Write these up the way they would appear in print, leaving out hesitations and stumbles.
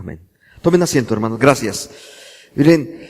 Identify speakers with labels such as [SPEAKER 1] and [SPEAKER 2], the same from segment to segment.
[SPEAKER 1] Amén. Tomen asiento, hermanos. Gracias. Miren,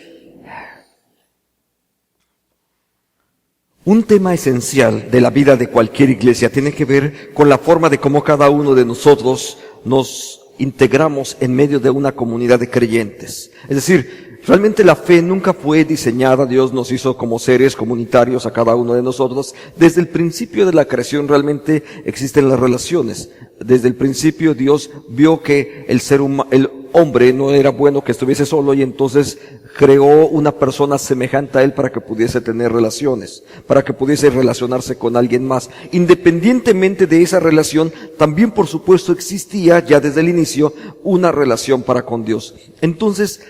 [SPEAKER 1] un tema esencial de la vida de cualquier iglesia tiene que ver con la forma de cómo cada uno de nosotros nos integramos en medio de una comunidad de creyentes. Es decir, realmente la fe nunca fue diseñada, Dios nos hizo como seres comunitarios a cada uno de nosotros. Desde el principio de la creación realmente existen las relaciones. Desde el principio Dios vio que el hombre no era bueno que estuviese solo y entonces creó una persona semejante a él para que pudiese tener relaciones, para que pudiese relacionarse con alguien más. Independientemente de esa relación, también por supuesto existía ya desde el inicio una relación para con Dios. Entonces,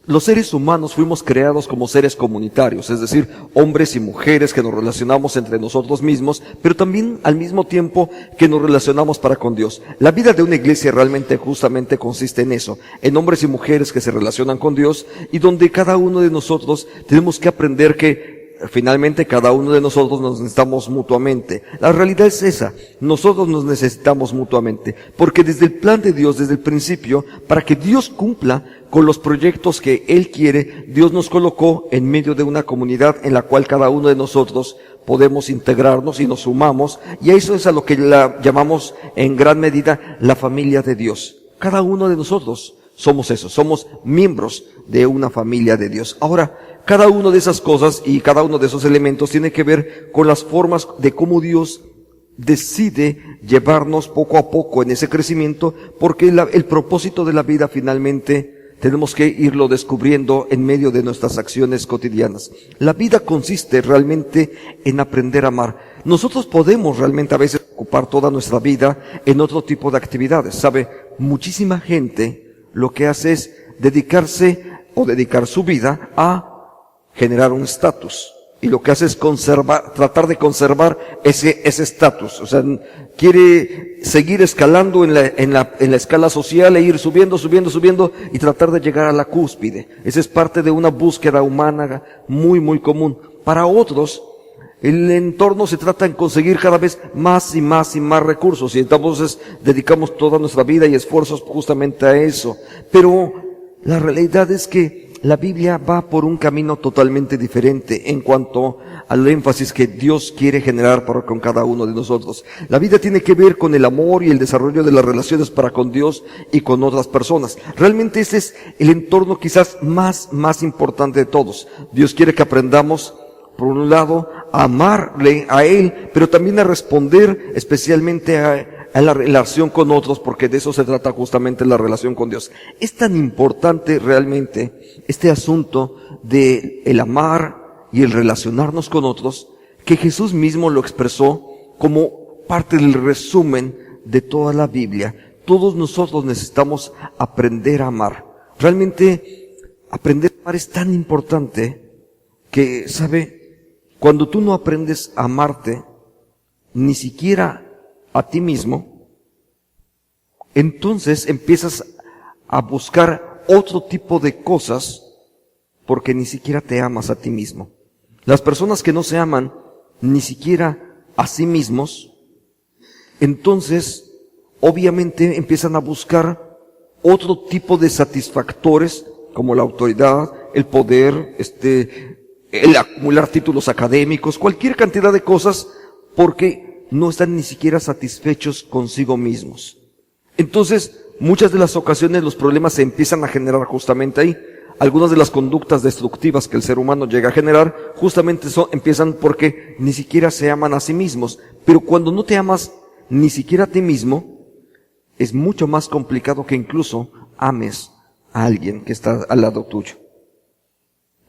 [SPEAKER 1] los seres humanos fuimos creados como seres comunitarios, es decir, hombres y mujeres que nos relacionamos entre nosotros mismos, pero también al mismo tiempo que nos relacionamos para con Dios. La vida de una iglesia realmente justamente consiste en eso, en hombres y mujeres que se relacionan con Dios y donde cada uno de nosotros tenemos que aprender que finalmente cada uno de nosotros nos necesitamos mutuamente. La realidad es esa, nosotros nos necesitamos mutuamente, porque desde el plan de Dios, desde el principio, para que Dios cumpla con los proyectos que Él quiere, Dios nos colocó en medio de una comunidad en la cual cada uno de nosotros podemos integrarnos y nos sumamos, y eso es a lo que llamamos en gran medida la familia de Dios. Cada uno de nosotros somos eso, somos miembros de una familia de Dios. Ahora, cada una de esas cosas y cada uno de esos elementos tiene que ver con las formas de cómo Dios decide llevarnos poco a poco en ese crecimiento, porque el propósito de la vida finalmente tenemos que irlo descubriendo en medio de nuestras acciones cotidianas. La vida consiste realmente en aprender a amar. Nosotros podemos realmente a veces ocupar toda nuestra vida en otro tipo de actividades. ¿Sabe? Muchísima gente lo que hace es dedicar su vida a generar un estatus. Y lo que hace es tratar de conservar ese estatus. O sea, quiere seguir escalando en la escala social e ir subiendo y tratar de llegar a la cúspide. Esa es parte de una búsqueda humana muy, muy común. Para otros, el entorno se trata de conseguir cada vez más y más recursos. Y entonces dedicamos toda nuestra vida y esfuerzos justamente a eso. Pero la realidad es que la Biblia va por un camino totalmente diferente en cuanto al énfasis que Dios quiere generar con cada uno de nosotros. La vida tiene que ver con el amor y el desarrollo de las relaciones para con Dios y con otras personas. Realmente ese es el entorno quizás más importante de todos. Dios quiere que aprendamos, por un lado, a amarle a Él, pero también a responder especialmente a la relación con otros, porque de eso se trata justamente la relación con Dios. Es tan importante realmente este asunto de el amar y el relacionarnos con otros, que Jesús mismo lo expresó como parte del resumen de toda la Biblia. Todos nosotros necesitamos aprender a amar. Realmente aprender a amar es tan importante que, ¿sabe? Cuando tú no aprendes a amarte, ni siquiera a ti mismo, entonces empiezas a buscar otro tipo de cosas porque ni siquiera te amas a ti mismo. Las personas que no se aman ni siquiera a sí mismos, entonces obviamente empiezan a buscar otro tipo de satisfactores como la autoridad, el poder, el acumular títulos académicos, cualquier cantidad de cosas, porque no están ni siquiera satisfechos consigo mismos. Entonces, muchas de las ocasiones los problemas se empiezan a generar justamente ahí. Algunas de las conductas destructivas que el ser humano llega a generar, justamente empiezan porque ni siquiera se aman a sí mismos. Pero cuando no te amas ni siquiera a ti mismo, es mucho más complicado que incluso ames a alguien que está al lado tuyo.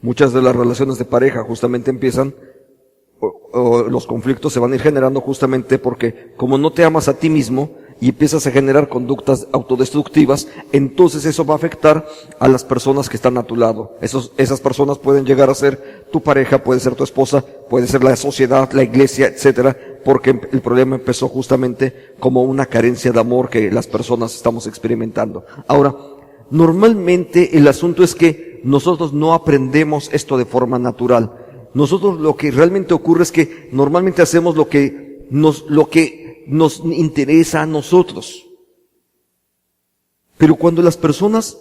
[SPEAKER 1] Muchas de las relaciones de pareja justamente empiezan, o los conflictos se van a ir generando justamente porque como no te amas a ti mismo y empiezas a generar conductas autodestructivas, entonces eso va a afectar a las personas que están a tu lado. Esas personas pueden llegar a ser tu pareja, puede ser tu esposa, puede ser la sociedad, la iglesia, etcétera, porque el problema empezó justamente como una carencia de amor que las personas estamos experimentando. Ahora, normalmente el asunto es que nosotros no aprendemos esto de forma natural. Nosotros lo que realmente ocurre es que normalmente hacemos lo que nos interesa a nosotros. Pero cuando las personas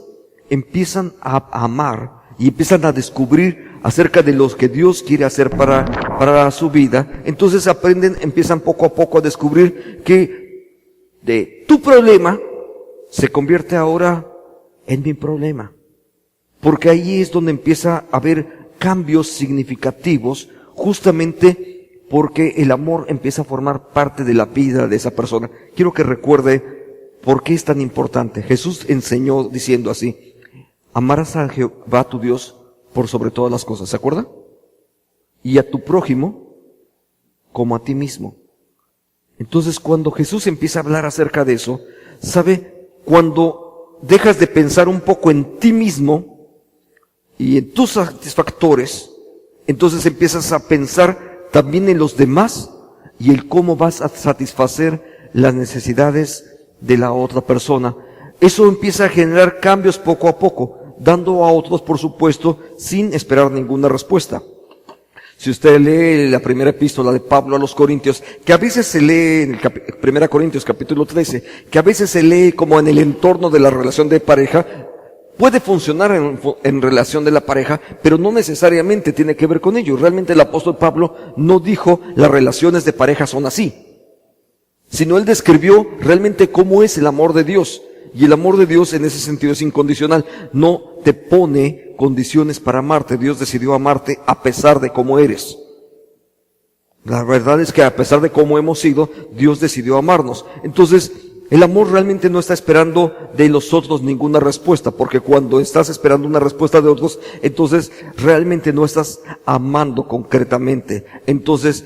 [SPEAKER 1] empiezan a amar y empiezan a descubrir acerca de lo que Dios quiere hacer para su vida, entonces empiezan poco a poco a descubrir que de tu problema se convierte ahora en mi problema. Porque ahí es donde empieza a haber cambios significativos, justamente porque el amor empieza a formar parte de la vida de esa persona. Quiero que recuerde por qué es tan importante. Jesús enseñó diciendo así: amarás a Jehová tu Dios por sobre todas las cosas, ¿se acuerda? Y a tu prójimo como a ti mismo. Entonces, cuando Jesús empieza a hablar acerca de eso, ¿sabe? Cuando dejas de pensar un poco en ti mismo y en tus satisfactores, entonces empiezas a pensar también en los demás y el cómo vas a satisfacer las necesidades de la otra persona. Eso empieza a generar cambios poco a poco, dando a otros, por supuesto, sin esperar ninguna respuesta. Si usted lee la primera epístola de Pablo a los Corintios, que a veces se lee en el 1 Corintios capítulo 13, que a veces se lee como en el entorno de la relación de pareja, puede funcionar en relación de la pareja, pero no necesariamente tiene que ver con ello. Realmente el apóstol Pablo no dijo las relaciones de pareja son así, sino él describió realmente cómo es el amor de Dios. Y el amor de Dios en ese sentido es incondicional. No te pone condiciones para amarte. Dios decidió amarte a pesar de cómo eres. La verdad es que a pesar de cómo hemos sido, Dios decidió amarnos. Entonces, el amor realmente no está esperando de los otros ninguna respuesta, porque cuando estás esperando una respuesta de otros, entonces realmente no estás amando concretamente. Entonces,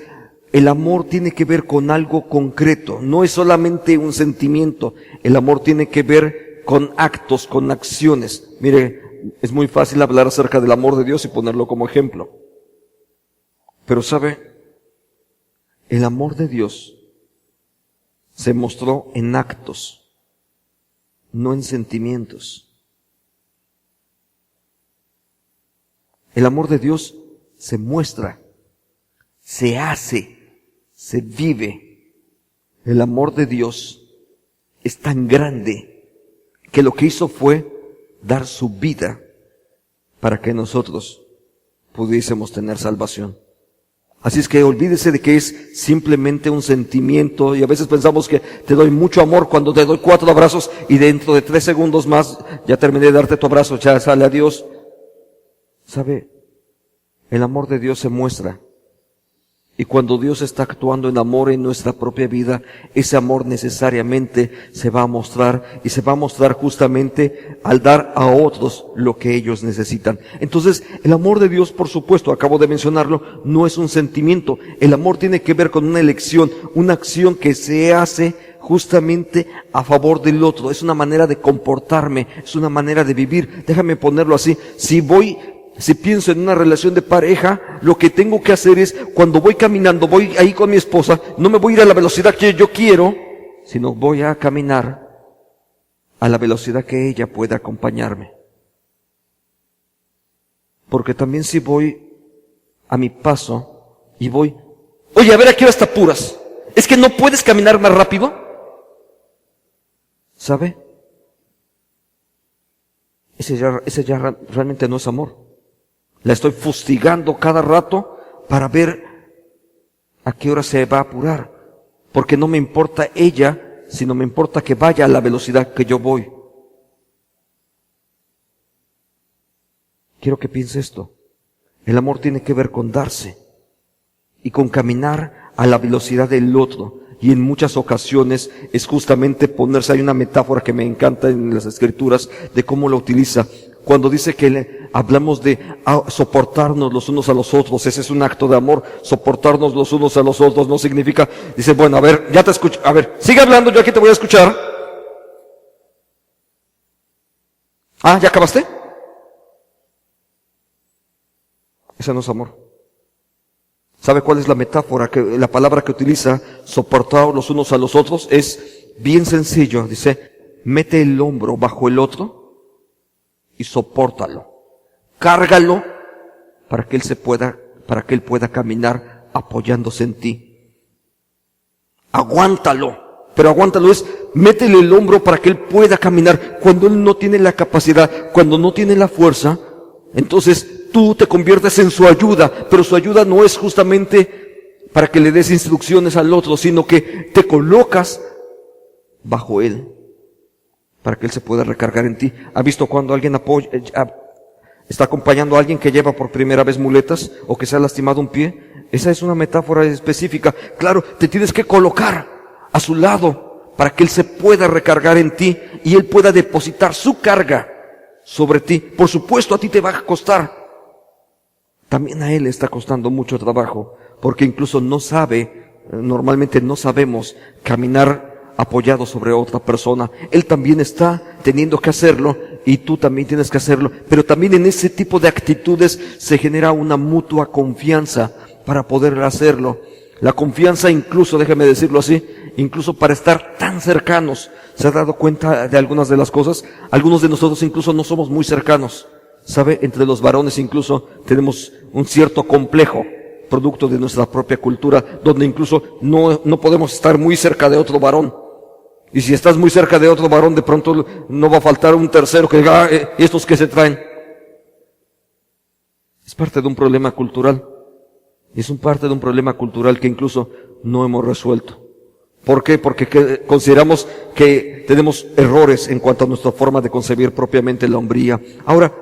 [SPEAKER 1] el amor tiene que ver con algo concreto, no es solamente un sentimiento. El amor tiene que ver con actos, con acciones. Mire, es muy fácil hablar acerca del amor de Dios y ponerlo como ejemplo. Pero ¿sabe? El amor de Dios se mostró en actos, no en sentimientos. El amor de Dios se muestra, se hace, se vive. El amor de Dios es tan grande que lo que hizo fue dar su vida para que nosotros pudiésemos tener salvación. Así es que olvídese de que es simplemente un sentimiento, y a veces pensamos que te doy mucho amor cuando te doy 4 abrazos y dentro de 3 segundos más ya terminé de darte tu abrazo, ya sale adiós. ¿Sabe? El amor de Dios se muestra. Y cuando Dios está actuando en amor en nuestra propia vida, ese amor necesariamente se va a mostrar, y se va a mostrar justamente al dar a otros lo que ellos necesitan. Entonces, el amor de Dios, por supuesto, acabo de mencionarlo, no es un sentimiento. El amor tiene que ver con una elección, una acción que se hace justamente a favor del otro. Es una manera de comportarme, es una manera de vivir. Déjame ponerlo así. Si pienso en una relación de pareja, lo que tengo que hacer es, cuando voy caminando, voy ahí con mi esposa, no me voy a ir a la velocidad que yo quiero, sino voy a caminar a la velocidad que ella pueda acompañarme. Porque también si voy a mi paso y voy, oye, a ver, ¿a qué hora te apuras? ¿Es que no puedes caminar más rápido? ¿Sabe? Ese ya realmente no es amor. La estoy fustigando cada rato para ver a qué hora se va a apurar. Porque no me importa ella, sino me importa que vaya a la velocidad que yo voy. Quiero que piense esto. El amor tiene que ver con darse y con caminar a la velocidad del otro. Y en muchas ocasiones es justamente ponerse, hay una metáfora que me encanta en las Escrituras de cómo lo utiliza. Cuando dice que hablamos de soportarnos los unos a los otros, ese es un acto de amor. Soportarnos los unos a los otros no significa, dice, bueno, a ver, ya te escucho, a ver, sigue hablando, yo aquí te voy a escuchar. Ah, ¿ya acabaste? Ese no es amor. ¿Sabe cuál es la metáfora, la palabra que utiliza, soportar los unos a los otros? Es bien sencillo, dice, mete el hombro bajo el otro y sopórtalo. Cárgalo para que él pueda caminar apoyándose en ti. Aguántalo. Pero aguántalo es, Métele el hombro para que él pueda caminar. Cuando él no tiene la capacidad, cuando no tiene la fuerza, entonces tú te conviertes en su ayuda, pero su ayuda no es justamente para que le des instrucciones al otro, sino que te colocas bajo él, para que él se pueda recargar en ti. ¿Ha visto cuando alguien está acompañando a alguien que lleva por primera vez muletas o que se ha lastimado un pie? Esa es una metáfora específica. Claro, te tienes que colocar a su lado para que él se pueda recargar en ti y él pueda depositar su carga sobre ti. Por supuesto, a ti te va a costar. También a él le está costando mucho trabajo, porque incluso normalmente no sabemos caminar apoyado sobre otra persona. Él también está teniendo que hacerlo y tú también tienes que hacerlo. Pero también en ese tipo de actitudes se genera una mutua confianza para poder hacerlo. La confianza incluso, déjame decirlo así, incluso para estar tan cercanos. ¿Se ha dado cuenta de algunas de las cosas? Algunos de nosotros incluso no somos muy cercanos. ¿Sabe? Entre los varones incluso tenemos un cierto complejo, producto de nuestra propia cultura, donde incluso no podemos estar muy cerca de otro varón. Y si estás muy cerca de otro varón, de pronto no va a faltar un tercero que diga, ¿estos que se traen? Es parte de un problema cultural. Es parte de un problema cultural que incluso no hemos resuelto. ¿Por qué? Porque consideramos que tenemos errores en cuanto a nuestra forma de concebir propiamente la hombría. Ahora,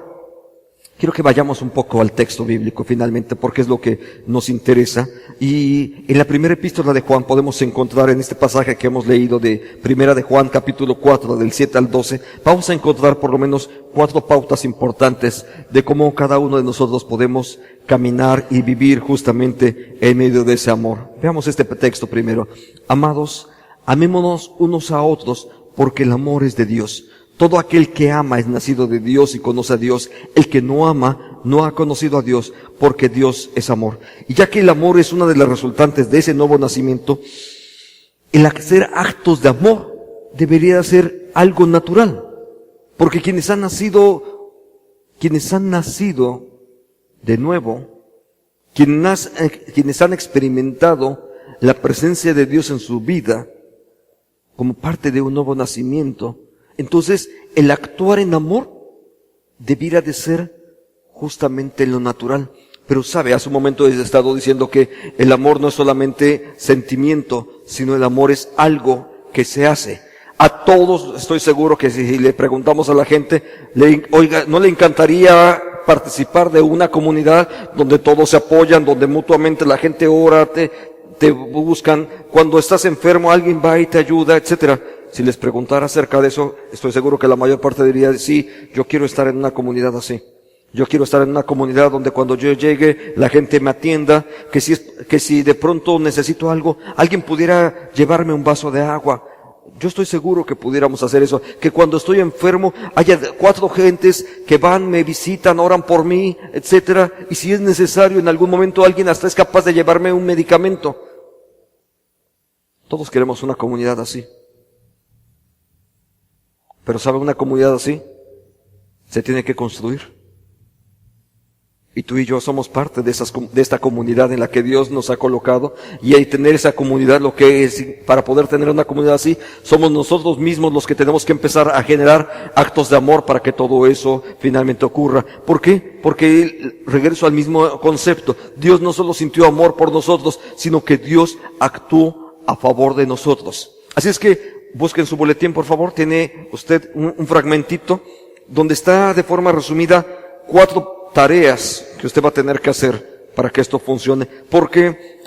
[SPEAKER 1] quiero que vayamos un poco al texto bíblico finalmente, porque es lo que nos interesa. Y en la primera epístola de Juan podemos encontrar en este pasaje que hemos leído de Primera de Juan, capítulo 4, del 7 al 12, vamos a encontrar por lo menos 4 pautas importantes de cómo cada uno de nosotros podemos caminar y vivir justamente en medio de ese amor. Veamos este texto primero. Amados, amémonos unos a otros, porque el amor es de Dios. Todo aquel que ama es nacido de Dios y conoce a Dios. El que no ama no ha conocido a Dios, porque Dios es amor. Y ya que el amor es una de las resultantes de ese nuevo nacimiento, el hacer actos de amor debería ser algo natural. Porque quienes han nacido de nuevo, quienes han experimentado la presencia de Dios en su vida como parte de un nuevo nacimiento, entonces el actuar en amor debiera de ser justamente lo natural. Pero sabe, hace un momento he estado diciendo que el amor no es solamente sentimiento, sino el amor es algo que se hace. A todos estoy seguro que si le preguntamos a la gente, oiga, ¿no le encantaría participar de una comunidad donde todos se apoyan, donde mutuamente la gente ora, te buscan, cuando estás enfermo alguien va y te ayuda, etcétera? Si les preguntara acerca de eso, estoy seguro que la mayor parte diría, sí, yo quiero estar en una comunidad así. Yo quiero estar en una comunidad donde cuando yo llegue, la gente me atienda, que si de pronto necesito algo, alguien pudiera llevarme un vaso de agua. Yo estoy seguro que pudiéramos hacer eso, que cuando estoy enfermo haya 4 gentes que van, me visitan, oran por mí, etcétera, y si es necesario en algún momento alguien hasta es capaz de llevarme un medicamento. Todos queremos una comunidad así. Pero ¿sabe? Una comunidad así se tiene que construir. Y tú y yo somos parte de esta comunidad en la que Dios nos ha colocado. Y hay tener esa comunidad, lo que es, para poder tener una comunidad así, somos nosotros mismos los que tenemos que empezar a generar actos de amor para que todo eso finalmente ocurra. ¿Por qué? Porque regreso al mismo concepto. Dios no solo sintió amor por nosotros, sino que Dios actuó a favor de nosotros. Así es que busquen su boletín, por favor. Tiene usted un fragmentito donde está de forma resumida 4 tareas que usted va a tener que hacer para que esto funcione. Porque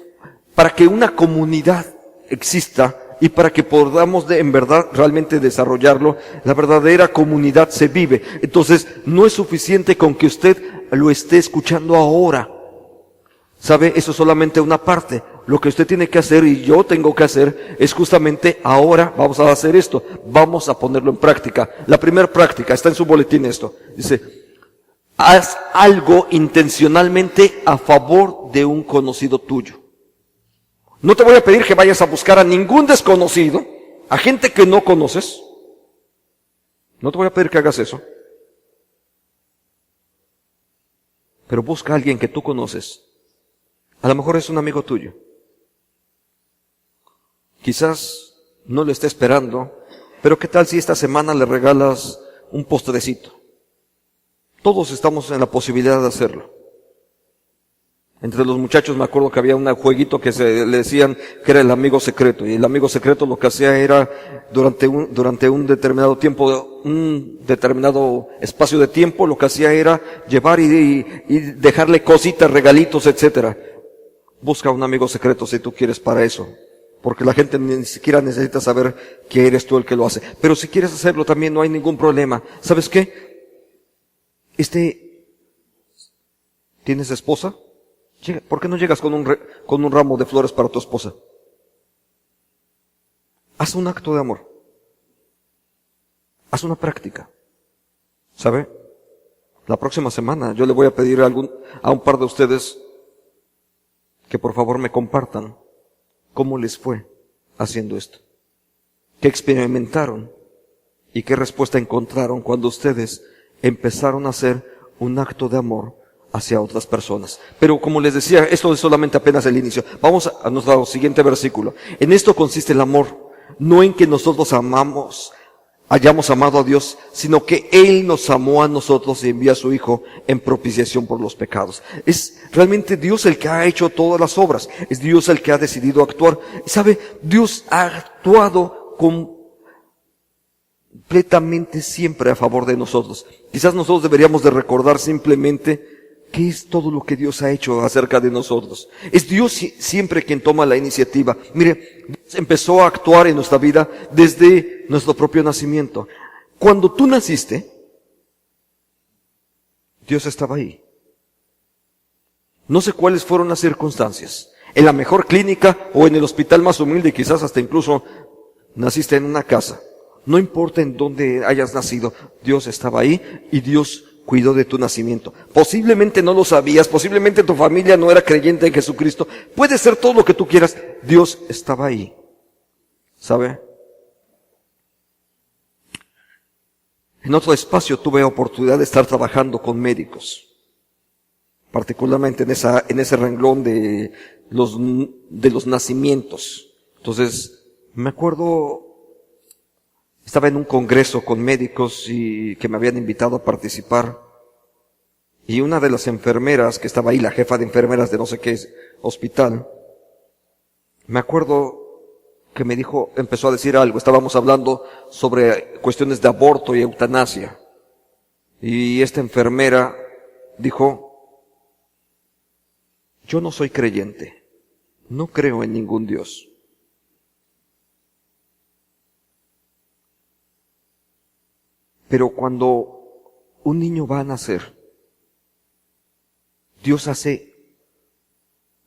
[SPEAKER 1] para que una comunidad exista y para que podamos en verdad realmente desarrollarlo, la verdadera comunidad se vive. Entonces, no es suficiente con que usted lo esté escuchando ahora. ¿Sabe? Eso es solamente una parte. Lo que usted tiene que hacer y yo tengo que hacer es justamente ahora vamos a hacer esto. Vamos a ponerlo en práctica. La primera práctica, está en su boletín esto. Dice, haz algo intencionalmente a favor de un conocido tuyo. No te voy a pedir que vayas a buscar a ningún desconocido, a gente que no conoces. No te voy a pedir que hagas eso. Pero busca a alguien que tú conoces. A lo mejor es un amigo tuyo. Quizás no lo esté esperando Pero ¿qué tal si esta semana le regalas un postrecito? Todos estamos en la posibilidad de hacerlo. Entre los muchachos me acuerdo que había un jueguito que le decían que era el amigo secreto. Y el amigo secreto lo que hacía era, durante un determinado tiempo, un determinado espacio de tiempo, lo que hacía era llevar y dejarle cositas, regalitos, etcétera. Busca un amigo secreto si tú quieres para eso. Porque la gente ni siquiera necesita saber que eres tú el que lo hace. Pero si quieres hacerlo también no hay ningún problema. ¿Sabes qué? ¿Tienes esposa? ¿Por qué no llegas con un ramo de flores para tu esposa? Haz un acto de amor. Haz una práctica. ¿Sabe? La próxima semana yo le voy a pedir a un par de ustedes que por favor me compartan cómo les fue haciendo esto. ¿Qué experimentaron? ¿Y qué respuesta encontraron cuando ustedes empezaron a hacer un acto de amor hacia otras personas? Pero como les decía, esto es solamente apenas el inicio. Vamos a nuestro siguiente versículo. En esto consiste el amor, no en que nosotros hayamos amado a Dios, sino que Él nos amó a nosotros y envió a su Hijo en propiciación por los pecados. Es realmente Dios el que ha hecho todas las obras. Es Dios el que ha decidido actuar. ¿Sabe? Dios ha actuado completamente siempre a favor de nosotros. Quizás nosotros deberíamos de recordar simplemente ¿qué es todo lo que Dios ha hecho acerca de nosotros? Es Dios siempre quien toma la iniciativa. Mire, Dios empezó a actuar en nuestra vida desde nuestro propio nacimiento. Cuando tú naciste, Dios estaba ahí. No sé cuáles fueron las circunstancias. En la mejor clínica o en el hospital más humilde, quizás hasta incluso naciste en una casa. No importa en dónde hayas nacido, Dios estaba ahí y Dios cuidó de tu nacimiento. Posiblemente no lo sabías, posiblemente tu familia no era creyente en Jesucristo. Puede ser todo lo que tú quieras. Dios estaba ahí. ¿Sabe? En otro espacio tuve oportunidad de estar trabajando con médicos. Particularmente en ese renglón de los nacimientos. Entonces, me acuerdo, estaba en un congreso con médicos y que me habían invitado a participar. Y una de las enfermeras que estaba ahí, la jefa de enfermeras de no sé qué hospital, me acuerdo que empezó a decir algo. Estábamos hablando sobre cuestiones de aborto y eutanasia. Y esta enfermera dijo, yo no soy creyente, no creo en ningún Dios. Pero cuando un niño va a nacer, Dios hace,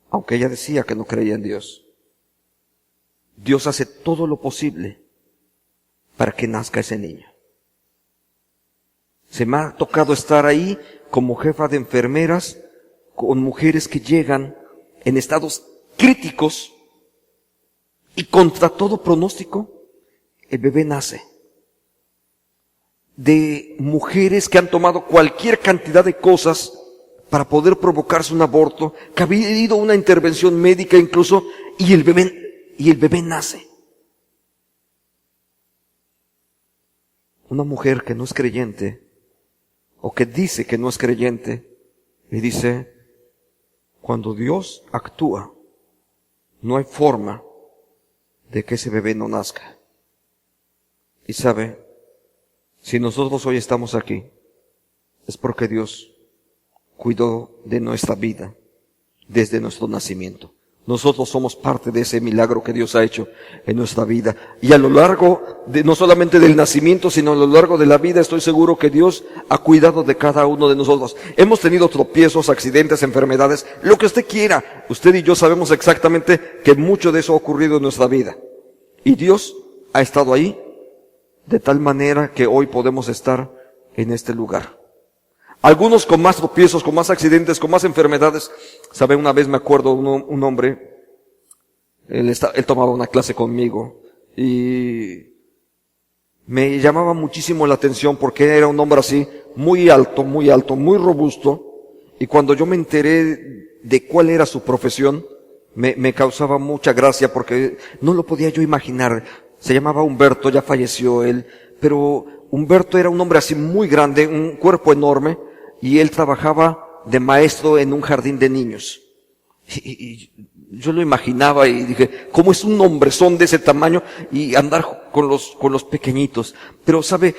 [SPEAKER 1] aunque ella decía que no creía en Dios, Dios hace todo lo posible para que nazca ese niño. Se me ha tocado estar ahí como jefa de enfermeras con mujeres que llegan en estados críticos y contra todo pronóstico, el bebé nace. De mujeres que han tomado cualquier cantidad de cosas para poder provocarse un aborto, que ha habido una intervención médica incluso, y el bebé nace. Una mujer que no es creyente, o que dice que no es creyente, y dice, cuando Dios actúa, no hay forma de que ese bebé no nazca. Y sabe, si nosotros hoy estamos aquí, es porque Dios cuidó de nuestra vida desde nuestro nacimiento. Nosotros somos parte de ese milagro que Dios ha hecho en nuestra vida. Y a lo largo no solamente del nacimiento, sino a lo largo de la vida, estoy seguro que Dios ha cuidado de cada uno de nosotros. Hemos tenido tropiezos, accidentes, enfermedades, lo que usted quiera. Usted y yo sabemos exactamente que mucho de eso ha ocurrido en nuestra vida. Y Dios ha estado ahí de tal manera que hoy podemos estar en este lugar. Algunos con más tropiezos, con más accidentes, con más enfermedades. ¿Sabe? Una vez me acuerdo un hombre, él tomaba una clase conmigo y me llamaba muchísimo la atención porque era un hombre así, muy alto, muy robusto. Y cuando yo me enteré de cuál era su profesión, me causaba mucha gracia porque no lo podía yo imaginar. se llamaba Humberto, ya falleció él, pero Humberto era un hombre así muy grande, un cuerpo enorme, y él trabajaba de maestro en un jardín de niños. Y yo lo imaginaba y dije, ¿cómo es un hombrezón de ese tamaño y andar con los pequeñitos? Pero sabe,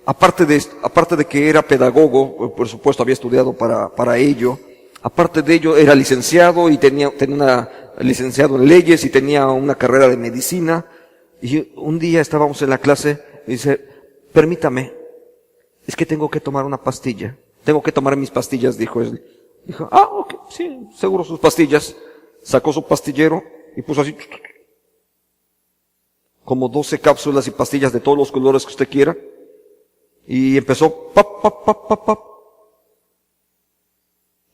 [SPEAKER 1] aparte de que era pedagogo, por supuesto había estudiado para ello, aparte de ello era licenciado y tenía licenciado en leyes y tenía una carrera de medicina. Y un día estábamos en la clase y dice, permítame, es que tengo que tomar una pastilla. Tengo que tomar mis pastillas, dijo él. Dijo, ok, sí, seguro sus pastillas. Sacó su pastillero y puso así, como 12 cápsulas y pastillas de todos los colores que usted quiera. Y empezó, pap, pap, pap, pap, pap.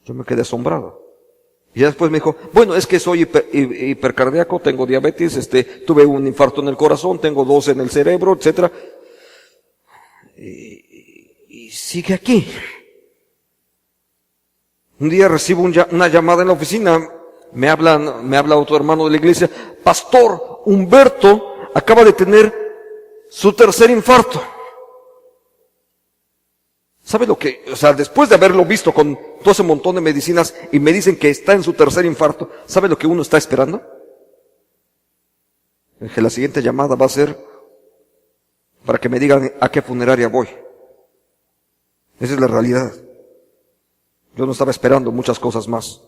[SPEAKER 1] Yo me quedé asombrado. Y después me dijo, bueno, es que soy hipercardíaco, tengo diabetes, tuve un infarto en el corazón, tengo 2 en el cerebro, etcétera. Y sigue aquí. Un día recibo una llamada en la oficina, me habla otro hermano de la iglesia, pastor, Humberto acaba de tener su 3er infarto. ¿Sabe lo que, después de haberlo visto con todo ese montón de medicinas y me dicen que está en su 3er infarto, ¿sabe lo que uno está esperando? Que la siguiente llamada va a ser para que me digan a qué funeraria voy. Esa es la realidad. Yo no estaba esperando muchas cosas más.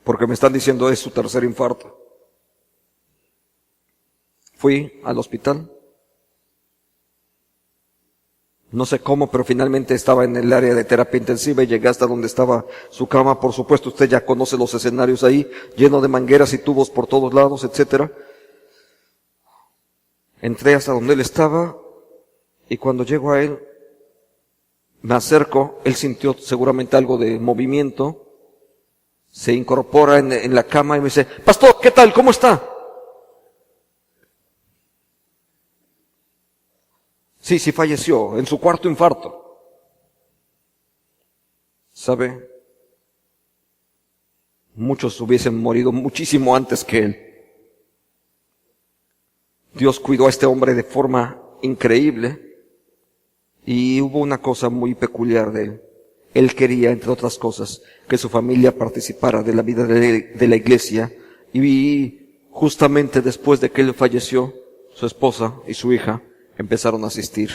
[SPEAKER 1] Porque me están diciendo es su 3er infarto. Fui al hospital. No sé cómo, pero finalmente estaba en el área de terapia intensiva y llegué hasta donde estaba su cama. Por supuesto, usted ya conoce los escenarios ahí, lleno de mangueras y tubos por todos lados, etcétera. Entré hasta donde él estaba y cuando llego a él, me acerco, él sintió seguramente algo de movimiento, se incorpora en la cama y me dice, pastor, ¿qué tal? ¿Cómo está? Sí, falleció, en su 4º infarto. ¿Sabe? Muchos hubiesen morido muchísimo antes que él. Dios cuidó a este hombre de forma increíble. Y hubo una cosa muy peculiar de él. Él quería, entre otras cosas, que su familia participara de la vida de la iglesia. Y justamente después de que él falleció, su esposa y su hija empezaron a asistir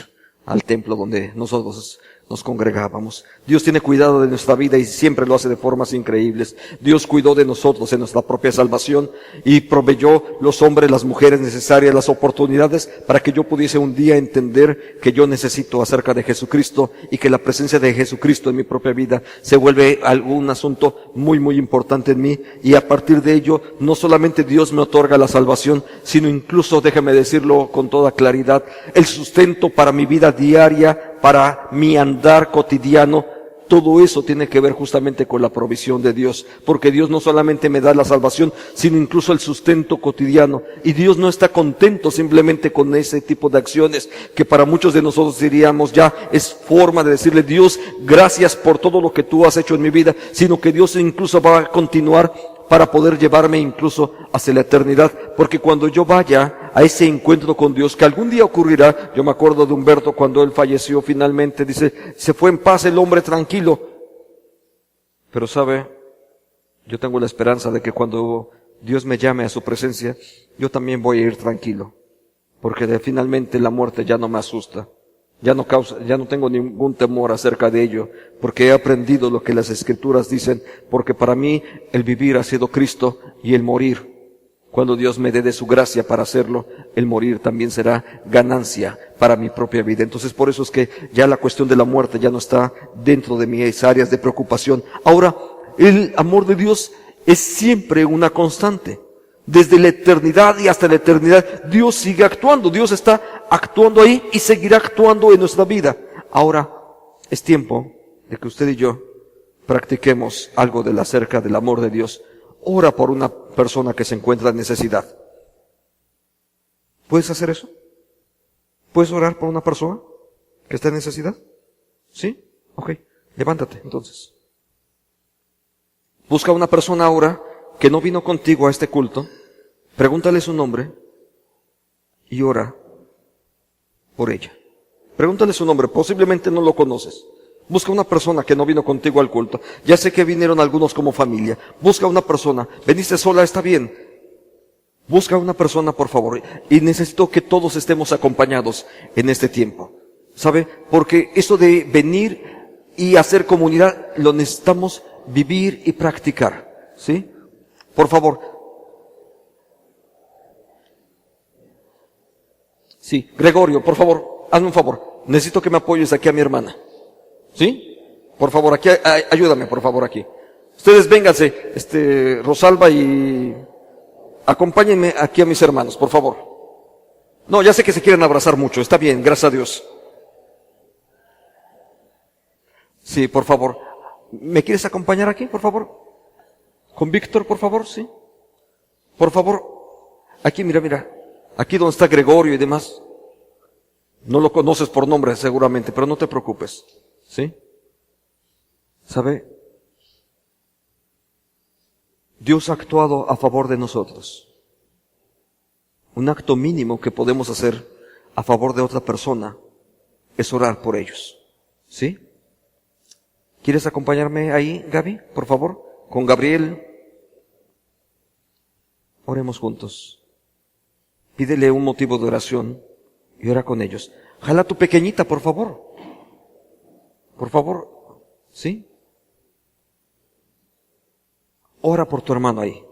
[SPEAKER 1] al templo donde nosotros nos congregábamos. Dios tiene cuidado de nuestra vida y siempre lo hace de formas increíbles. Dios cuidó de nosotros en nuestra propia salvación y proveyó los hombres, las mujeres necesarias, las oportunidades para que yo pudiese un día entender que yo necesito acerca de Jesucristo y que la presencia de Jesucristo en mi propia vida se vuelve algún asunto muy, muy importante en mí. Y a partir de ello, no solamente Dios me otorga la salvación, sino incluso, déjeme decirlo con toda claridad, el sustento para mi vida diaria, para mi andar cotidiano. Todo eso tiene que ver justamente con la provisión de Dios, porque Dios no solamente me da la salvación, sino incluso el sustento cotidiano. Y Dios no está contento simplemente con ese tipo de acciones, que para muchos de nosotros diríamos ya es forma de decirle, Dios, gracias por todo lo que tú has hecho en mi vida, sino que Dios incluso va a continuar para poder llevarme incluso hacia la eternidad, porque cuando yo vaya a ese encuentro con Dios, que algún día ocurrirá, yo me acuerdo de Humberto cuando él falleció finalmente, dice, se fue en paz el hombre tranquilo. Pero sabe, yo tengo la esperanza de que cuando Dios me llame a su presencia, yo también voy a ir tranquilo, porque finalmente la muerte ya no me asusta. Ya no tengo ningún temor acerca de ello, porque he aprendido lo que las Escrituras dicen, porque para mí el vivir ha sido Cristo y el morir, cuando Dios me dé de su gracia para hacerlo, el morir también será ganancia para mi propia vida. Entonces por eso es que ya la cuestión de la muerte ya no está dentro de mis áreas de preocupación. Ahora, el amor de Dios es siempre una constante. Desde la eternidad y hasta la eternidad, Dios sigue actuando. Dios está actuando ahí y seguirá actuando en nuestra vida. Ahora, es tiempo de que usted y yo practiquemos algo acerca del amor de Dios. Ora por una persona que se encuentra en necesidad. ¿Puedes hacer eso? ¿Puedes orar por una persona que está en necesidad? ¿Sí? Ok. Levántate, entonces. Busca una persona ahora que no vino contigo a este culto. Pregúntale su nombre y ora por ella. Pregúntale su nombre, posiblemente no lo conoces. Busca una persona que no vino contigo al culto. Ya sé que vinieron algunos como familia. Busca una persona. Veniste sola, está bien. Busca una persona, por favor. Y necesito que todos estemos acompañados en este tiempo. ¿Sabe? Porque eso de venir y hacer comunidad lo necesitamos vivir y practicar. ¿Sí? Por favor. Sí, Gregorio, por favor, hazme un favor. Necesito que me apoyes aquí a mi hermana. ¿Sí? Por favor, aquí, ayúdame, por favor, aquí. Ustedes vénganse, Rosalba, y acompáñenme aquí a mis hermanos, por favor. No, ya sé que se quieren abrazar mucho, está bien, gracias a Dios. Sí, por favor. ¿Me quieres acompañar aquí, por favor? Con Víctor, por favor, sí. Por favor, aquí, mira. Aquí donde está Gregorio y demás. No lo conoces por nombre seguramente, pero no te preocupes. ¿Sí? ¿Sabe? Dios ha actuado a favor de nosotros. Un acto mínimo que podemos hacer a favor de otra persona es orar por ellos. ¿Sí? ¿Quieres acompañarme ahí, Gaby? Por favor, con Gabriel. Oremos juntos. Pídele un motivo de oración y ora con ellos. Jala a tu pequeñita, por favor. Por favor, ¿sí? Ora por tu hermano ahí.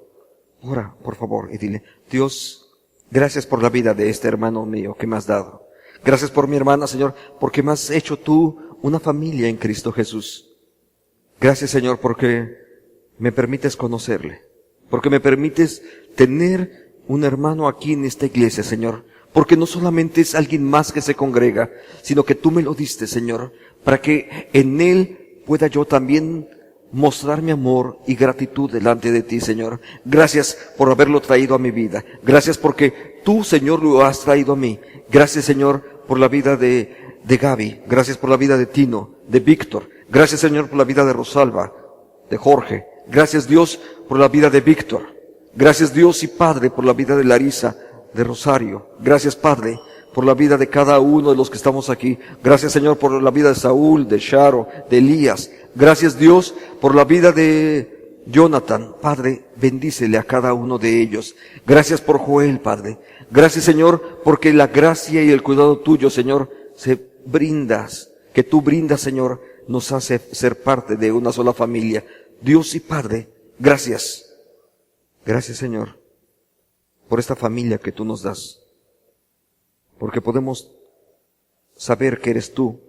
[SPEAKER 1] Ora, por favor, y dile, Dios, gracias por la vida de este hermano mío que me has dado. Gracias por mi hermana, Señor, porque me has hecho tú una familia en Cristo Jesús. Gracias, Señor, porque me permites conocerle. Porque me permites tener un hermano aquí en esta iglesia, Señor. Porque no solamente es alguien más que se congrega, sino que tú me lo diste, Señor, para que en él pueda yo también mostrar mi amor y gratitud delante de ti, Señor. Gracias por haberlo traído a mi vida. Gracias porque tú, Señor, lo has traído a mí. Gracias, Señor, por la vida de Gaby. Gracias por la vida de Tino, de Víctor. Gracias, Señor, por la vida de Rosalba, de Jorge. Gracias, Dios, por la vida de Víctor. Gracias, Dios y Padre, por la vida de Larisa, de Rosario. Gracias, Padre, por la vida de cada uno de los que estamos aquí. Gracias, Señor, por la vida de Saúl, de Sharo, de Elías. Gracias, Dios, por la vida de Jonathan. Padre, bendícele a cada uno de ellos. Gracias por Joel, Padre. Gracias, Señor, porque la gracia y el cuidado tuyo, Señor, que tú brindas, Señor, nos hace ser parte de una sola familia. Dios y Padre, gracias. Gracias, Señor, por esta familia que tú nos das. Porque podemos saber que eres tú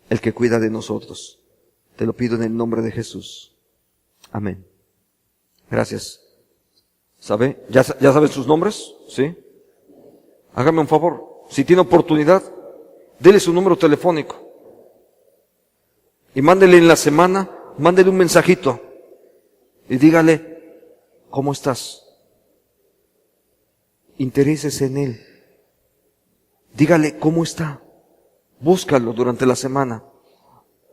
[SPEAKER 1] el que cuida de nosotros. Te lo pido en el nombre de Jesús. Amén. Gracias. ¿Sabe? ¿Ya saben sus nombres? ¿Sí? Hágame un favor. Si tiene oportunidad, dele su número telefónico. Y mándele en la semana, mándele un mensajito. Y dígale, ¿cómo estás? Intereses en él. Dígale cómo está. Búscalo durante la semana.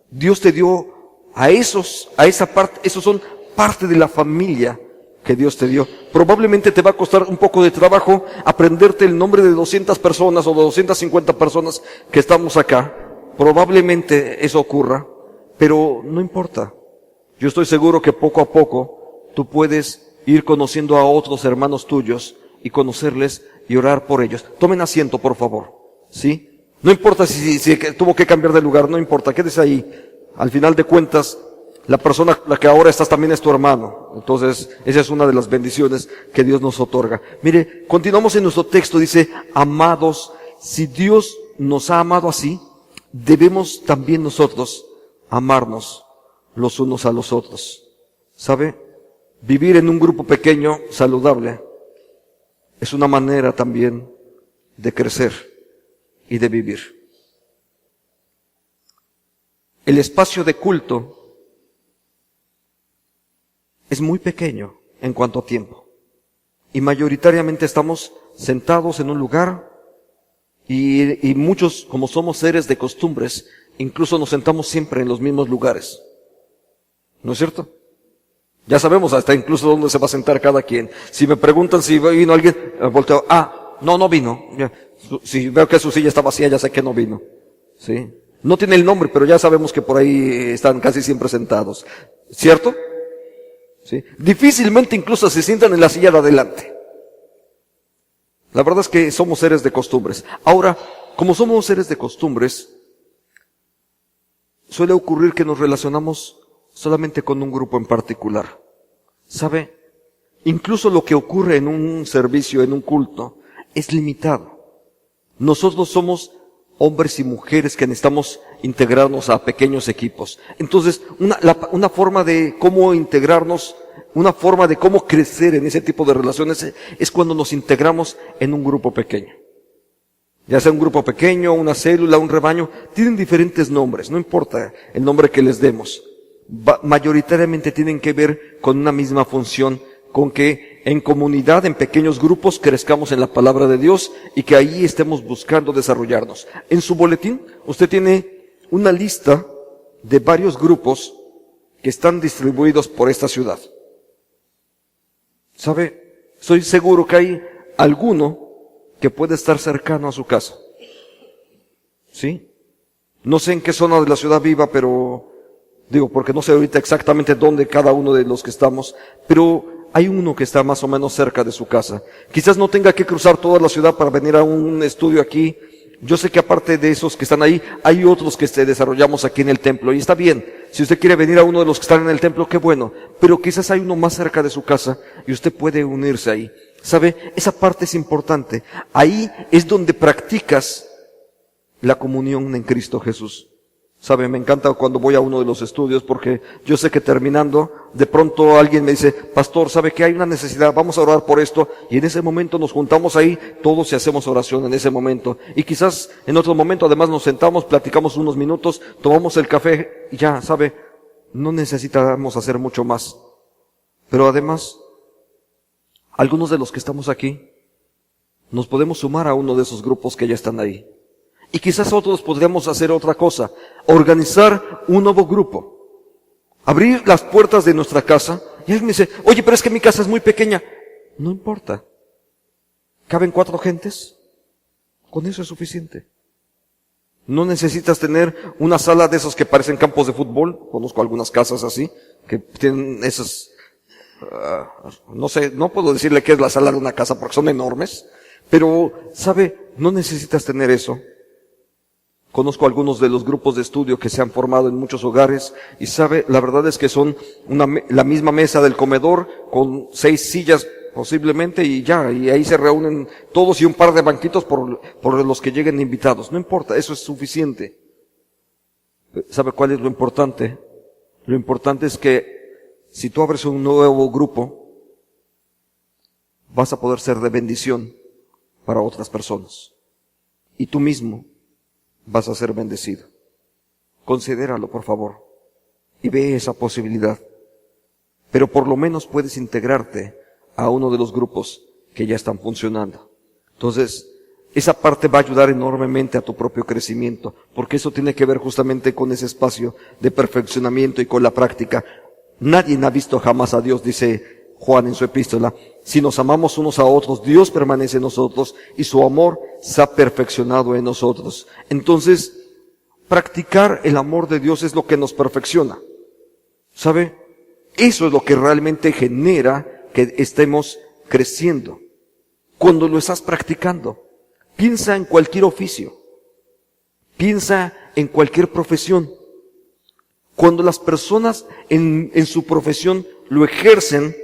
[SPEAKER 1] Dios te dio a esa parte, esos son parte de la familia que Dios te dio. Probablemente te va a costar un poco de trabajo aprenderte el nombre de 200 personas o de 250 personas que estamos acá. Probablemente eso ocurra, pero no importa. Yo estoy seguro que poco a poco tú puedes ir conociendo a otros hermanos tuyos y conocerles y orar por ellos. Tomen asiento, por favor. ¿Sí? No importa si tuvo que cambiar de lugar, no importa, quédese ahí. Al final de cuentas, la persona la que ahora estás también es tu hermano. Entonces, esa es una de las bendiciones que Dios nos otorga. Mire, continuamos en nuestro texto, dice, amados, si Dios nos ha amado así, debemos también nosotros amarnos los unos a los otros. ¿Sabe? Vivir en un grupo pequeño, saludable, es una manera también de crecer y de vivir. El espacio de culto es muy pequeño en cuanto a tiempo. Y mayoritariamente estamos sentados en un lugar y muchos, como somos seres de costumbres, incluso nos sentamos siempre en los mismos lugares. ¿No es cierto? Ya sabemos hasta incluso dónde se va a sentar cada quien. Si me preguntan si vino alguien, volteo, no vino. Si veo que su silla está vacía, ya sé que no vino. ¿Sí? No tiene el nombre, pero ya sabemos que por ahí están casi siempre sentados. ¿Cierto? ¿Sí? Difícilmente incluso se sientan en la silla de adelante. La verdad es que somos seres de costumbres. Ahora, como somos seres de costumbres, suele ocurrir que nos relacionamos solamente con un grupo en particular. ¿Sabe? Incluso lo que ocurre en un servicio, en un culto, es limitado. Nosotros somos hombres y mujeres que necesitamos integrarnos a pequeños equipos. Entonces, una forma de cómo integrarnos, una forma de cómo crecer en ese tipo de relaciones es cuando nos integramos en un grupo pequeño. Ya sea un grupo pequeño, una célula, un rebaño, tienen diferentes nombres, no importa el nombre que les demos. Mayoritariamente tienen que ver con una misma función, con que en comunidad, en pequeños grupos, crezcamos en la palabra de Dios y que ahí estemos buscando desarrollarnos. En su boletín, usted tiene una lista de varios grupos que están distribuidos por esta ciudad. ¿Sabe? Estoy seguro que hay alguno que puede estar cercano a su casa. ¿Sí? No sé en qué zona de la ciudad viva, pero digo, porque no sé ahorita exactamente dónde cada uno de los que estamos, pero hay uno que está más o menos cerca de su casa. Quizás no tenga que cruzar toda la ciudad para venir a un estudio aquí. Yo sé que aparte de esos que están ahí, hay otros que desarrollamos aquí en el templo, y está bien. Si usted quiere venir a uno de los que están en el templo, qué bueno. Pero quizás hay uno más cerca de su casa y usted puede unirse ahí. ¿Sabe? Esa parte es importante. Ahí es donde practicas la comunión en Cristo Jesús. ¿Sabe? Me encanta cuando voy a uno de los estudios porque yo sé que terminando, de pronto alguien me dice, pastor, ¿sabe que hay una necesidad? Vamos a orar por esto. Y en ese momento nos juntamos ahí, todos y hacemos oración en ese momento. Y quizás en otro momento además nos sentamos, platicamos unos minutos, tomamos el café y ya, ¿sabe? No necesitamos hacer mucho más. Pero además, algunos de los que estamos aquí, nos podemos sumar a uno de esos grupos que ya están ahí. Y quizás otros podríamos hacer otra cosa, organizar un nuevo grupo, abrir las puertas de nuestra casa, y alguien me dice, oye, pero es que mi casa es muy pequeña. No importa. ¿Caben 4 gentes? Con eso es suficiente. No necesitas tener una sala de esos que parecen campos de fútbol. Conozco algunas casas así, que tienen esas, no sé, no puedo decirle que es la sala de una casa porque son enormes, pero, ¿sabe? No necesitas tener eso. Conozco algunos de los grupos de estudio que se han formado en muchos hogares y sabe, la verdad es que son la misma mesa del comedor con 6 sillas posiblemente y ya, y ahí se reúnen todos y un par de banquitos por los que lleguen invitados. No importa, eso es suficiente. ¿Sabe cuál es lo importante? Lo importante es que si tú abres un nuevo grupo, vas a poder ser de bendición para otras personas. Y tú mismo vas a ser bendecido. Considéralo, por favor, y ve esa posibilidad. Pero por lo menos puedes integrarte a uno de los grupos que ya están funcionando. Entonces, esa parte va a ayudar enormemente a tu propio crecimiento, porque eso tiene que ver justamente con ese espacio de perfeccionamiento y con la práctica. Nadie ha visto jamás a Dios, dice Juan en su epístola. Si nos amamos unos a otros, Dios permanece en nosotros y su amor se ha perfeccionado en nosotros. Entonces, practicar el amor de Dios es lo que nos perfecciona. ¿Sabe? Eso es lo que realmente genera que estemos creciendo. Cuando lo estás practicando, piensa en cualquier oficio. Piensa en cualquier profesión. Cuando las personas en su profesión lo ejercen,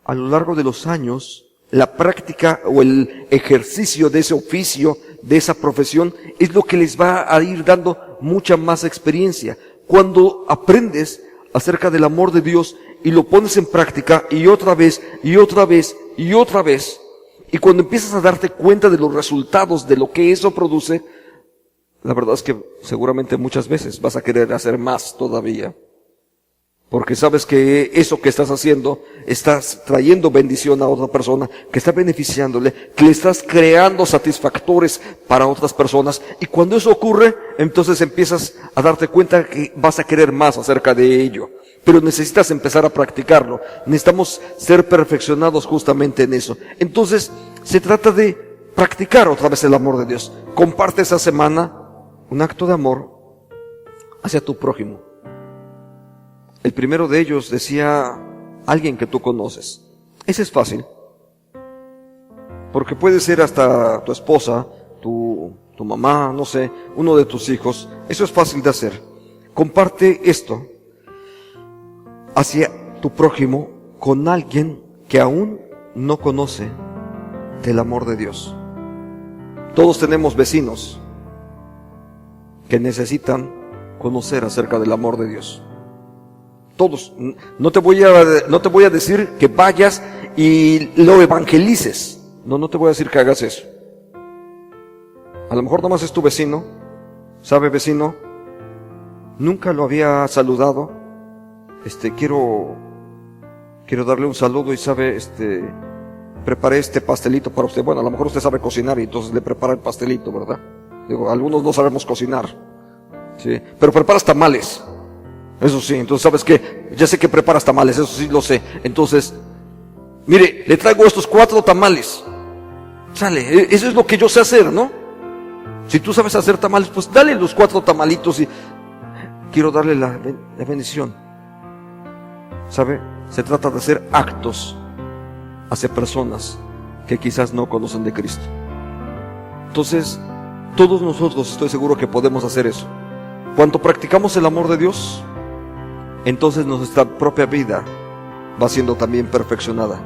[SPEAKER 1] a lo largo de los años, la práctica o el ejercicio de ese oficio, de esa profesión, es lo que les va a ir dando mucha más experiencia. Cuando aprendes acerca del amor de Dios y lo pones en práctica y otra vez, y otra vez, y otra vez, y cuando empiezas a darte cuenta de los resultados de lo que eso produce, la verdad es que seguramente muchas veces vas a querer hacer más todavía. Porque sabes que eso que estás haciendo, estás trayendo bendición a otra persona, que está beneficiándole, que le estás creando satisfactores para otras personas. Y cuando eso ocurre, entonces empiezas a darte cuenta que vas a querer más acerca de ello. pero necesitas empezar a practicarlo. Necesitamos ser perfeccionados justamente en eso. Entonces, se trata de practicar otra vez el amor de Dios. Comparte esa semana un acto de amor hacia tu prójimo. El primero de ellos decía alguien que tú conoces. Ese es fácil. Porque puede ser hasta tu esposa, tu mamá, no sé, uno de tus hijos. Eso es fácil de hacer. Comparte esto hacia tu prójimo con alguien que aún no conoce del amor de Dios. Todos tenemos vecinos que necesitan conocer acerca del amor de Dios. Todos. No te voy a decir que vayas y lo evangelices. No te voy a decir que hagas eso. A lo mejor nomás es tu vecino. ¿Sabe, vecino? Nunca lo había saludado. Quiero darle un saludo y sabe, preparé este pastelito para usted. Bueno, a lo mejor usted sabe cocinar y entonces le prepara el pastelito, ¿verdad? Digo, algunos no sabemos cocinar, ¿sí? Pero preparas tamales. Eso sí, entonces sabes que, ya sé que preparas tamales, eso sí lo sé. Entonces, mire, le traigo estos 4 tamales. Sale, eso es lo que yo sé hacer, ¿no? Si tú sabes hacer tamales, pues dale los 4 tamalitos y quiero darle la bendición. ¿Sabe? Se trata de hacer actos hacia personas que quizás no conocen de Cristo. Entonces, todos nosotros estoy seguro que podemos hacer eso. Cuando practicamos el amor de Dios, entonces nuestra propia vida va siendo también perfeccionada.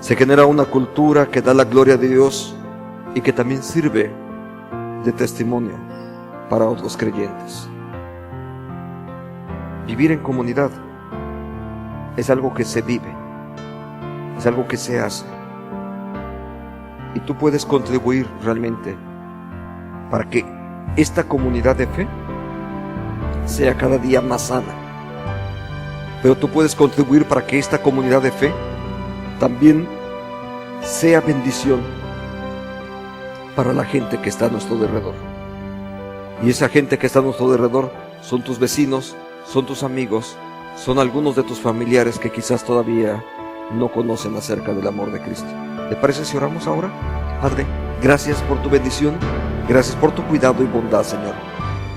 [SPEAKER 1] Se genera una cultura que da la gloria de Dios y que también sirve de testimonio para otros creyentes. Vivir en comunidad es algo que se vive, es algo que se hace. Y tú puedes contribuir realmente para que esta comunidad de fe sea cada día más sana. Pero tú puedes contribuir para que esta comunidad de fe también sea bendición para la gente que está a nuestro alrededor. Y esa gente que está a nuestro alrededor son tus vecinos, son tus amigos, son algunos de tus familiares que quizás todavía no conocen acerca del amor de Cristo. ¿Le parece si oramos ahora? Padre, gracias por tu bendición, gracias por tu cuidado y bondad, Señor.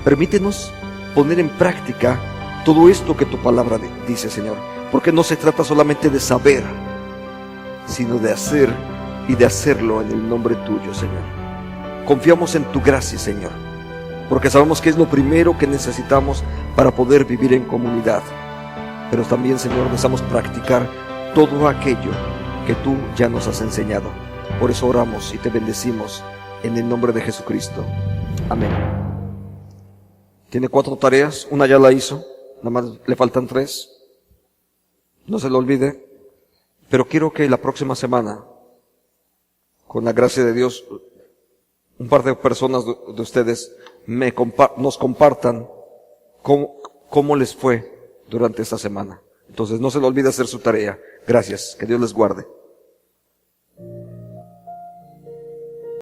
[SPEAKER 1] Permítenos poner en práctica todo esto que tu palabra dice, Señor, porque no se trata solamente de saber, sino de hacer y de hacerlo en el nombre tuyo, Señor. Confiamos en tu gracia, Señor, porque sabemos que es lo primero que necesitamos para poder vivir en comunidad. Pero también, Señor, necesitamos practicar todo aquello que tú ya nos has enseñado. Por eso oramos y te bendecimos en el nombre de Jesucristo. Amén. Tiene 4 tareas, una ya la hizo, nada más le faltan 3. No se lo olvide, pero quiero que la próxima semana, con la gracia de Dios, un par de personas de ustedes nos compartan cómo les fue durante esta semana. Entonces no se le olvide hacer su tarea. Gracias, que Dios les guarde.